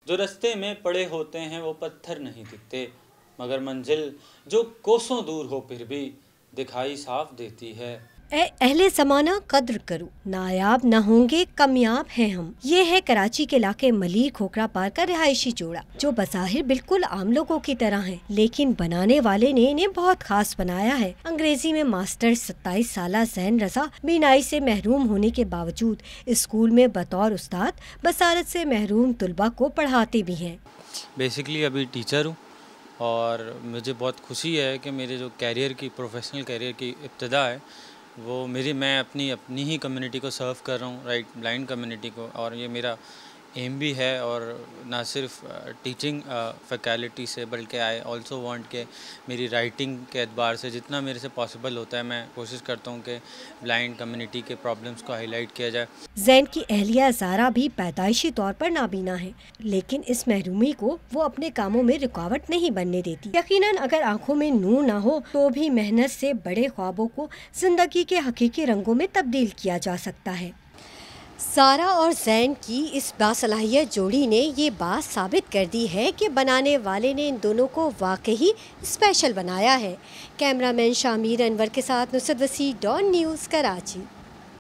جو رستے میں پڑے ہوتے ہیں وہ پتھر نہیں دکھتے، مگر منزل جو کوسوں دور ہو پھر بھی دکھائی صاف دیتی ہے۔ اے اہل زمانہ قدر کرو، نایاب نہ ہوں گے کامیاب ہیں ہم۔ یہ ہے کراچی کے علاقے ملیر کھوکھرا پارک کا رہائشی جوڑا، جو بظاہر بالکل عام لوگوں کی طرح ہیں، لیکن بنانے والے نے انہیں بہت خاص بنایا ہے۔ انگریزی میں ماسٹر 27 سالہ زین رضا بینائی سے محروم ہونے کے باوجود اسکول میں بطور استاد بصارت سے محروم طلباء کو پڑھاتے بھی ہیں۔ بیسیکلی ابھی ٹیچر ہوں، اور مجھے بہت خوشی ہے کہ میرے جو کیریئر کی پروفیشنل کیریئر کی ابتدا ہے وہ میں اپنی ہی کمیونٹی کو سرو کر رہا ہوں، رائٹ، بلائنڈ کمیونٹی کو، اور یہ میرا ایم بھی ہے۔ اور نہ صرف ٹیچنگ فیکلٹی سے بلکہ آئی آلسو وانٹ کہ میری رائٹنگ کے اعتبار سے جتنا میرے سے پاسبل ہوتا ہے میں کوشش کرتا ہوں کہ بلائنڈ کمیونٹی کے پرابلمس کو ہائی لائٹ کیا جائے۔ زین کی اہلیہ زارا بھی پیدائشی طور پر نابینا ہے، لیکن اس محرومی کو وہ اپنے کاموں میں رکاوٹ نہیں بننے دیتی۔ یقیناً اگر آنکھوں میں نور نہ ہو تو بھی محنت سے بڑے خوابوں کو زندگی کے حقیقی رنگوں میں تبدیل کیا جا سکتا ہے۔ زارا اور زین کی اس باصلاحیت جوڑی نے یہ بات ثابت کر دی ہے کہ بنانے والے نے ان دونوں کو واقعی اسپیشل بنایا ہے۔ کیمرہ مین شامیر انور کے ساتھ نصرت وسیع، ڈان نیوز، کراچی۔